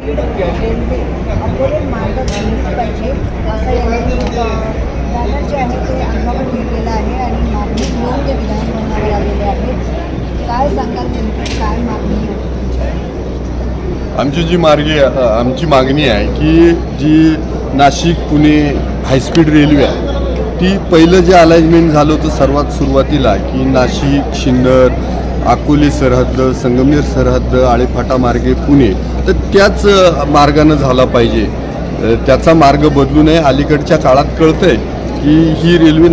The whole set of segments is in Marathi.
अकोले मार्ग झालीच पाहिजे असं यांनी बॅनर जे आहे ते अंगावर घेतलेलं आहे आणि मागणी घेऊन ते विधानभवनावर आलेले आहेत. काय सांगाल नेमकी काय मागणी आहे? आमची मागणी आहे की जी नाशिक पुणे हायस्पीड रेल्वे आहे ती पहिलं जे अलाइनमेंट झालं होतं सर्वात सुरुवातीला की नाशिक शिन्नर अकोले सरहद्द संगमनेर सरहद्द आळेफाटा मार्गे पुणे तर त्याच मार्गानं झाला पाहिजे. त्याचा मार्ग बदलू नये. अलीकडच्या काळात कळतंय की ही रेल्वे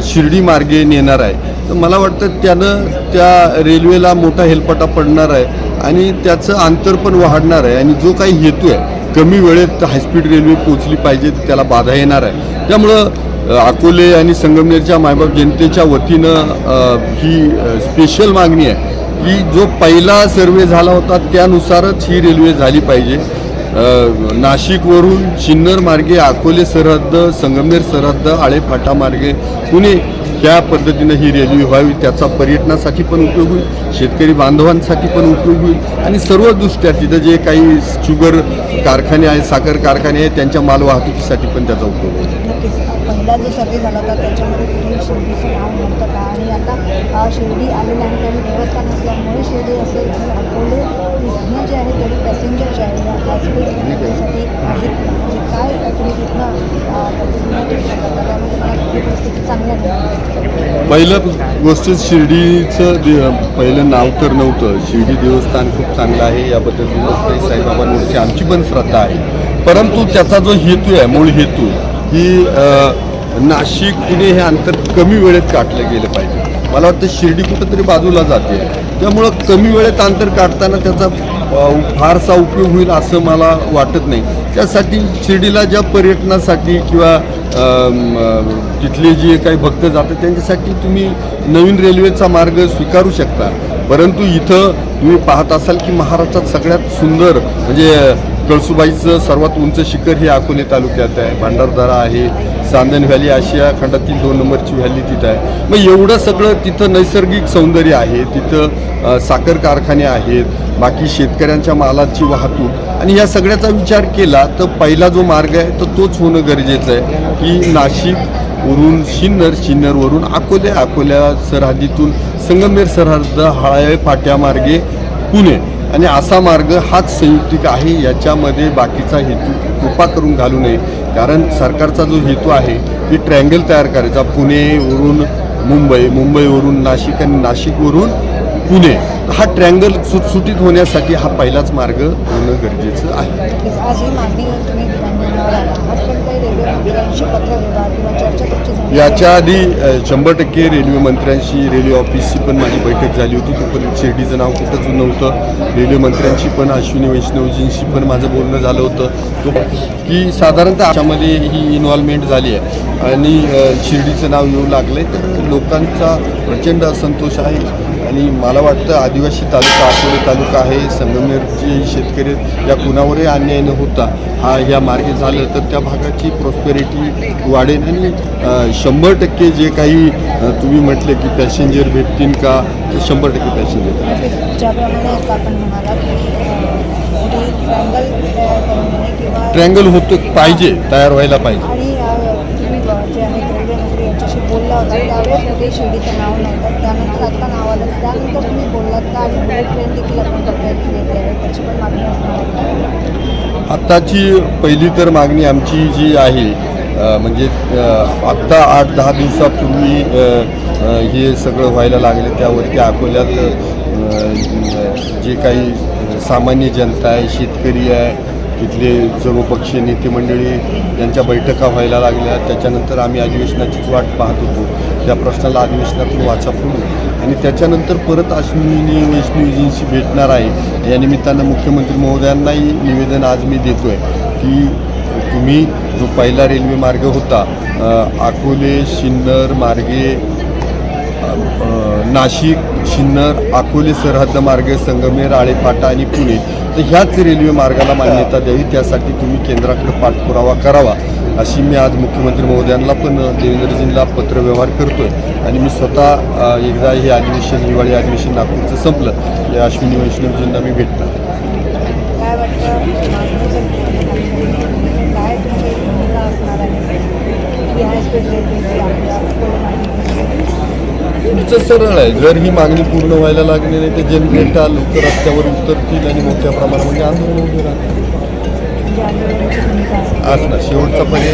शिर्डी मार्गे नेणार आहे तर मला वाटतं त्यानं त्या रेल्वेला मोठा हेलपाटा पडणार आहे आणि त्याचं अंतर पण वाढणार आहे आणि जो काही हेतू आहे कमी वेळेत हायस्पीड रेल्वे पोचली पाहिजे त्याला बाधा येणार आहे. त्यामुळं अकोले आणि संगमनेरच्या मायबाप जनतेच्या वतीनं ही स्पेशल मागणी आहे की जो पहिला सर्वे झाला होता त्यानुसारच ही रेल्वे झाली पाहिजे. नाशिकवरून शिन्नर मार्गे अकोले सरहद्द संगमनेर सरहद्द आळेफाटा मार्गे पुणे ह्या पद्धतीनं ही रेल्वे व्हावी. त्याचा पर्यटनासाठी पण उपयोग होईल, शेतकरी बांधवांसाठी पण उपयोग होईल आणि सर्व दृष्ट्या तिथं जे काही शुगर कारखाने आहेत साखर कारखाने आहेत त्यांच्या माल वाहतुकीसाठी पण त्याचा उपयोग होईल. नक्कीच पहिला जो सर्वे झाला होता त्याच्यामध्ये कुठेही शिर्डीचं नाव नव्हतं का आणि आता शिर्डी आलेलं आहे आणि देवस्थान असल्यामुळे शिर्डी असेल आणि अकोले इथनं जे आहे तेवढे पॅसेंजर जे आहे हायस्पीड रेल्वेसाठी आहेत म्हणजे काय तुम्ही तिथनं परिस्थिती चांगल्या नाही. पहिलं गोष्ट शिर्डीचं पहिलं नाव तर नव्हतं. शिर्डी देवस्थान खूप चांगलं आहे याबद्दल विनोद साईबाबांवरची आमची पण श्रद्धा आहे. परंतु त्याचा जो हेतू आहे मूळ हेतू की नाशिक पुणे हे अंतर कमी वेळेत काढलं गेलं पाहिजे. मला वाटतं शिर्डी कुठंतरी बाजूला जाते त्यामुळं कमी वेळेत अंतर काढताना त्याचा फारसा उपयोग होईल असं मला वाटत नाही. त्यासाठी शिर्डीला ज्या पर्यटनासाठी किंवा तिथले जे काही भक्त जातात त्यांच्यासाठी तुम्ही नवीन रेल्वेचा मार्ग स्वीकारू शकता. परंतु इथं तुम्ही पाहत असाल की महाराष्ट्रात सगळ्यात सुंदर म्हणजे कळसुबाईचं सर्वात उंच शिखर हे अकोले तालुक्यात आहे. भांडारदरा आहे, चांदण व्हॅली आशिया खंडातील 2 नंबरची व्हॅली तिथं आहे. मग एवढं सगळं तिथं नैसर्गिक सौंदर्य आहे. तिथं साखर कारखाने आहेत, बाकी शेतकऱ्यांच्या मालाची वाहतूक आणि या सगळ्याचा विचार केला तर पहिला जो मार्ग आहे तर तोच होणं गरजेचं आहे की नाशिकवरून शिन्नर शिन्नरवरून अकोले अकोल्या सरहद्दीतून संगमनेर सरहद्द हाळे फाट्यामार्गे पुणे आणि असा मार्ग हाच संयुक्तिक आहे. याच्यामध्ये बाकीचा हेतू कृपा करून घालू नये. कारण सरकारचा जो हेतू आहे की ट्रँगल तयार करायचा पुणेवरून मुंबई मुंबईवरून नाशिक आणि नाशिकवरून पुणे हा ट्रँगल सुटसुटीत होण्यासाठी हा पहिलाच मार्ग होणं गरजेचं आहे. याच्या आधी 100% रेल्वे मंत्र्यांशी रेल्वे ऑफिसची पण माझी बैठक झाली होती. तोपर्यंत शिर्डीचं नाव कुठंच नव्हतं. रेल्वे मंत्र्यांशी पण अश्विनी वैष्णवजींशी पण माझं बोलणं झालं होतं की साधारणतः याच्यामध्ये ही इन्व्हॉल्वमेंट झाली आहे आणि शिर्डीचं नाव येऊ लागलं आहे तर लोकांचा प्रचंड असंतोष आहे. आणि मला वाटतं आदिवासी तालुका अकोले तालुका आहे संगमनेरचे शेतकरी या कुणावरही अन्याय न होता ह्या मार्गे झालं तर त्या भागाची प्रॉस्पेरिटी वाढेल आणि 100% जे काही तुम्ही म्हटले की पॅसेंजर भेटतील का 100% पॅसेंजर ट्रँगल होतं पाहिजे तयार व्हायला पाहिजे. बोलला होता त्यावेळेस कुठे शिर्डीचं नाव नव्हतं त्यानंतर आता नाव आलं त्यानंतर तुम्ही बोललात का आणि बुलेट ट्रेन देखील आपण करण्यात घेतली आहे त्याची पण मागणी असणार. आत्ताची पहिली तर मागणी आमची जी आहे म्हणजे आत्ता 8-10 दिवसापूर्वी हे सगळं व्हायला लागले त्यावरती अकोल्यात जे काही सामान्य जनता आहे शेतकरी आहे तिथले सर्वपक्षीय नेते मंडळी यांच्या बैठका व्हायला लागल्या. त्याच्यानंतर आम्ही अधिवेशनाचीच वाट पाहत होतो. त्या प्रश्नाला अधिवेशनातून वाचा फोडू आणि त्याच्यानंतर परत अश्विनी वैष्णवजींशी भेटणार आहे. या निमित्तानं मुख्यमंत्री महोदयांनाही निवेदन आज मी देतो आहे की तुम्ही जो पहिला रेल्वे मार्ग होता अकोले शिन्नर मार्गे नाशिक शिन्नर अकोले सरहद्द मार्गे संगमनेर आळेफाटा आणि पुणे तर ह्याच रेल्वे मार्गाला मान्यता द्यावी. त्यासाठी तुम्ही केंद्राकडे पाठपुरावा करावा अशी मी आज मुख्यमंत्री महोदयांना पण देवेंद्रजींना पत्रव्यवहार करतो आहे आणि मी स्वतः एकदा हे अधिवेशन हिवाळी अधिवेशन नागपूरचं संपलं या अश्विनी वैष्णवजींना मी भेटणार. काय वाटतं रेल्वे की हाय स्पीड रेल्वे जी आपल्या तुमचं सरळ आहे, जर ही मागणी पूर्ण व्हायला लागली नाही तर जनरेटा लोक रस्त्यावर उतरतील आणि मोठ्या प्रमाणामध्ये आंदोलन उभे राहतील. म्हणजे आंदोलनाची भूमिका असेल. असणार शेवटचा पर्याय